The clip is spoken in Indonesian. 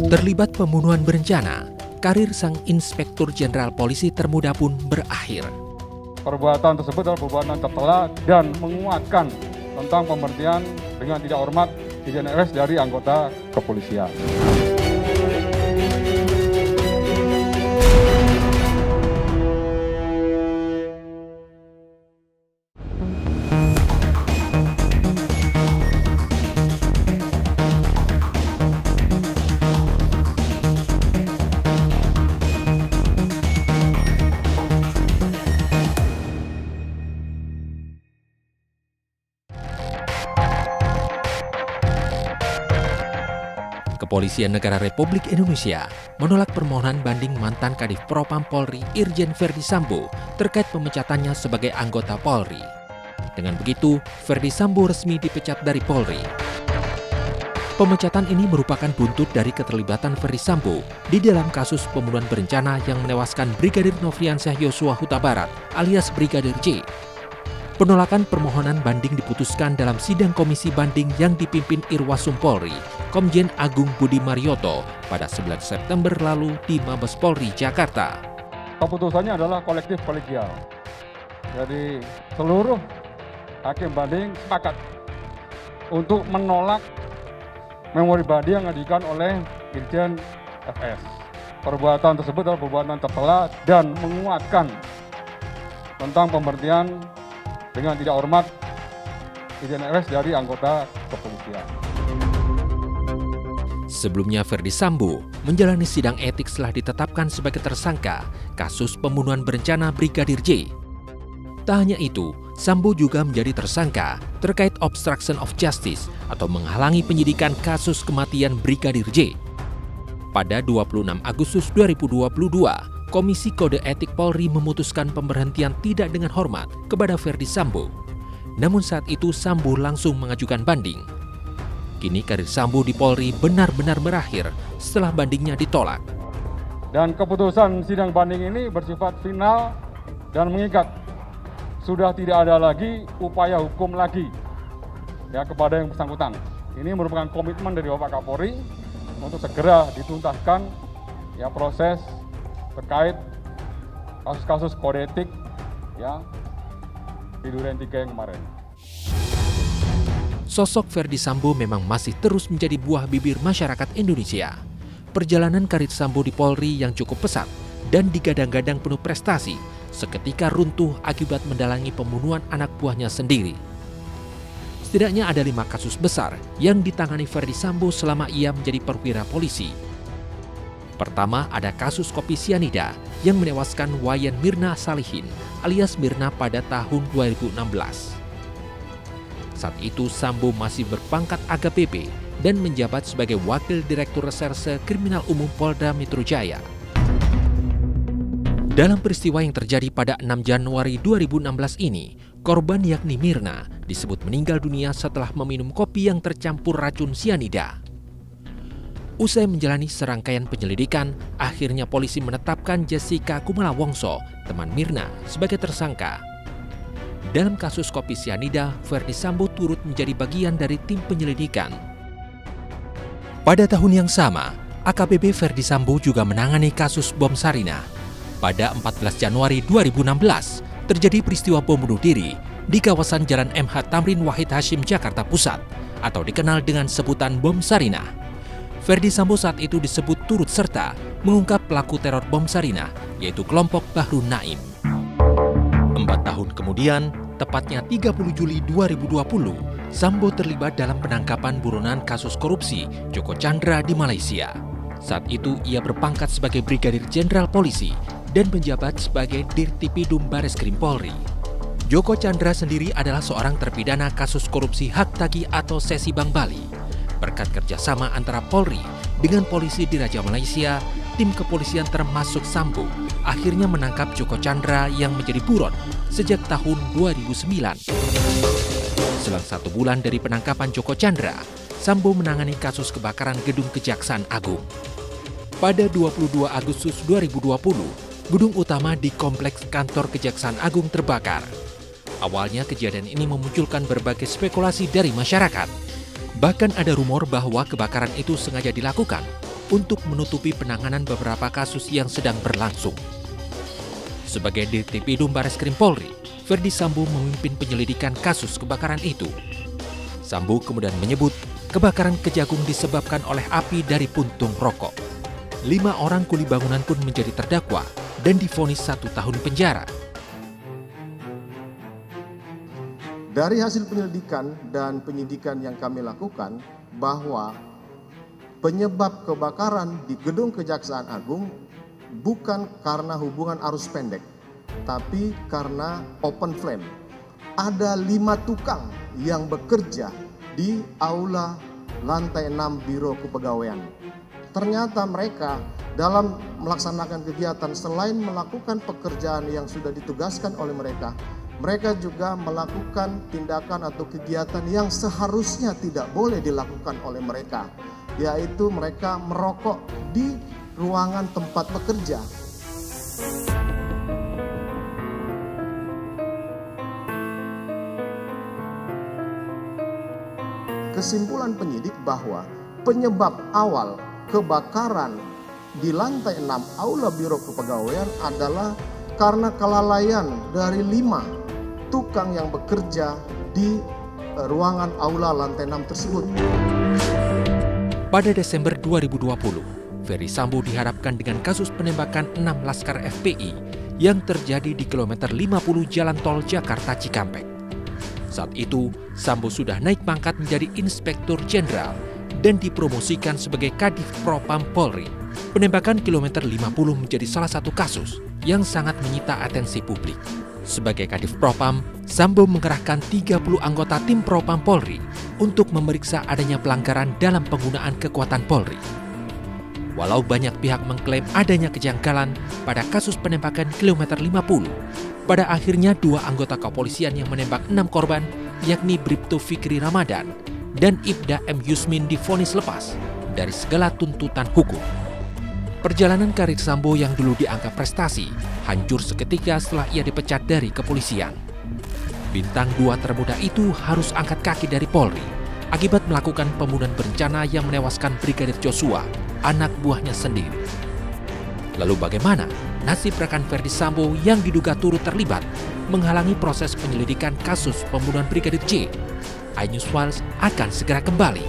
Terlibat pembunuhan berencana, karir sang Inspektur Jenderal Polisi termuda pun berakhir. Perbuatan tersebut adalah perbuatan tercela dan menguatkan tentang pemberhentian dengan tidak hormat Irjen RS dari anggota kepolisian. Kepolisian Negara Republik Indonesia menolak permohonan banding mantan Kadif Propam Polri Irjen Verdi Sambo terkait pemecatannya sebagai anggota Polri. Dengan begitu, Verdi Sambo resmi dipecat dari Polri. Pemecatan ini merupakan buntut dari keterlibatan Verdi Sambo di dalam kasus pembunuhan berencana yang menewaskan Brigadir Nofriansyah Yosua Huta Barat alias Brigadir J. Penolakan permohonan banding diputuskan dalam sidang komisi banding yang dipimpin Irwasum Polri, Komjen Agung Budi Marioto pada 9 September lalu di Mabes Polri, Jakarta. Keputusannya adalah kolektif kolegial. Jadi seluruh hakim banding sepakat untuk menolak memori banding yang diajukan oleh Irjen FS. Perbuatan tersebut adalah perbuatan tercela dan menguatkan tentang pemberhentian dengan tidak hormat Irjen RS dari anggota kepolisian. Sebelumnya Verdi Sambo menjalani sidang etik setelah ditetapkan sebagai tersangka kasus pembunuhan berencana Brigadir J. Tak hanya itu, Sambo juga menjadi tersangka terkait obstruction of justice atau menghalangi penyidikan kasus kematian Brigadir J. Pada 26 Agustus 2022, Komisi Kode Etik Polri memutuskan pemberhentian tidak dengan hormat kepada Verdi Sambo. Namun saat itu Sambo langsung mengajukan banding. Kini karir Sambo di Polri benar-benar berakhir setelah bandingnya ditolak. Dan keputusan sidang banding ini bersifat final dan mengikat. Sudah tidak ada lagi upaya hukum lagi kepada yang bersangkutan. Ini merupakan komitmen dari Bapak Kapolri untuk segera dituntaskan proses terkait kasus-kasus kode etik di Duren 3 yang kemarin. Sosok Verdi Sambo memang masih terus menjadi buah bibir masyarakat Indonesia. Perjalanan karir Sambo di Polri yang cukup pesat dan digadang-gadang penuh prestasi seketika runtuh akibat mendalangi pembunuhan anak buahnya sendiri. Setidaknya ada 5 kasus besar yang ditangani Verdi Sambo selama ia menjadi perwira polisi. Pertama, ada kasus kopi sianida yang menewaskan Wayan Mirna Salihin alias Mirna pada tahun 2016. Saat itu Sambo masih berpangkat AKBP dan menjabat sebagai Wakil Direktur Reserse Kriminal Umum Polda Metro Jaya. Dalam peristiwa yang terjadi pada 6 Januari 2016 ini, korban yakni Mirna disebut meninggal dunia setelah meminum kopi yang tercampur racun sianida. Usai menjalani serangkaian penyelidikan, akhirnya polisi menetapkan Jessica Kumala Wongso, teman Mirna, sebagai tersangka. Dalam kasus kopi sianida, Verdi Sambo turut menjadi bagian dari tim penyelidikan. Pada tahun yang sama, AKBP Verdi Sambo juga menangani kasus bom Sarinah. Pada 14 Januari 2016, terjadi peristiwa bom bunuh diri di kawasan Jalan MH Tamrin Wahid Hashim, Jakarta Pusat, atau dikenal dengan sebutan bom Sarinah. Verdi Sambo saat itu disebut turut serta mengungkap pelaku teror bom Sarinah, yaitu kelompok Bahru Naim. 4 tahun kemudian, tepatnya 30 Juli 2020, Sambo terlibat dalam penangkapan buronan kasus korupsi Joko Chandra di Malaysia. Saat itu ia berpangkat sebagai Brigadir Jenderal Polisi dan menjabat sebagai Dirtipidum Bareskrim Polri. Joko Chandra sendiri adalah seorang terpidana kasus korupsi hak tagih atau sesi Bank Bali. Berkat kerjasama antara Polri dengan polisi di Raja Malaysia, tim kepolisian termasuk Sambo akhirnya menangkap Joko Chandra yang menjadi buron sejak tahun 2009. Selang 1 bulan dari penangkapan Joko Chandra, Sambo menangani kasus kebakaran gedung Kejaksaan Agung. Pada 22 Agustus 2020, gedung utama di kompleks kantor Kejaksaan Agung terbakar. Awalnya kejadian ini memunculkan berbagai spekulasi dari masyarakat. Bahkan ada rumor bahwa kebakaran itu sengaja dilakukan untuk menutupi penanganan beberapa kasus yang sedang berlangsung. Sebagai Dirtipidum Bareskrim Polri, Ferdi Sambo memimpin penyelidikan kasus kebakaran itu. Sambo kemudian menyebut kebakaran Kejagung disebabkan oleh api dari puntung rokok. 5 orang kuli bangunan pun menjadi terdakwa dan divonis 1 tahun penjara. Dari hasil penyelidikan dan penyidikan yang kami lakukan bahwa penyebab kebakaran di gedung Kejaksaan Agung bukan karena hubungan arus pendek, tapi karena open flame. Ada 5 tukang yang bekerja di aula lantai 6 Biro Kepegawaian. Ternyata mereka dalam melaksanakan kegiatan selain melakukan pekerjaan yang sudah ditugaskan oleh mereka, mereka juga melakukan tindakan atau kegiatan yang seharusnya tidak boleh dilakukan oleh mereka, yaitu mereka merokok di ruangan tempat bekerja. Kesimpulan penyidik bahwa penyebab awal kebakaran di lantai 6 aula Biro Kepegawaian adalah karena kelalaian dari 5 tukang yang bekerja di ruangan aula lantai 6 tersebut. Pada Desember 2020, Ferdi Sambo dihadapkan dengan kasus penembakan 6 laskar FPI yang terjadi di kilometer 50 Jalan Tol Jakarta Cikampek. Saat itu, Sambo sudah naik pangkat menjadi Inspektur Jenderal dan dipromosikan sebagai Kadif Propam Polri. Penembakan kilometer 50 menjadi salah satu kasus yang sangat menyita atensi publik. Sebagai Kadif Propam, Sambo mengerahkan 30 anggota tim Propam Polri untuk memeriksa adanya pelanggaran dalam penggunaan kekuatan Polri. Walau banyak pihak mengklaim adanya kejanggalan pada kasus penembakan kilometer 50, pada akhirnya 2 anggota kepolisian yang menembak 6 korban, yakni Bribtu Fikri Ramadan dan Ibda M. Yusmin divonis lepas dari segala tuntutan hukum. Perjalanan karir Sambo yang dulu dianggap prestasi hancur seketika setelah ia dipecat dari kepolisian. Bintang 2 termuda itu harus angkat kaki dari Polri akibat melakukan pembunuhan berencana yang menewaskan Brigadir Joshua, anak buahnya sendiri. Lalu bagaimana nasib rekan Ferdi Sambo yang diduga turut terlibat menghalangi proses penyelidikan kasus pembunuhan Brigadir J? iNews Files akan segera kembali.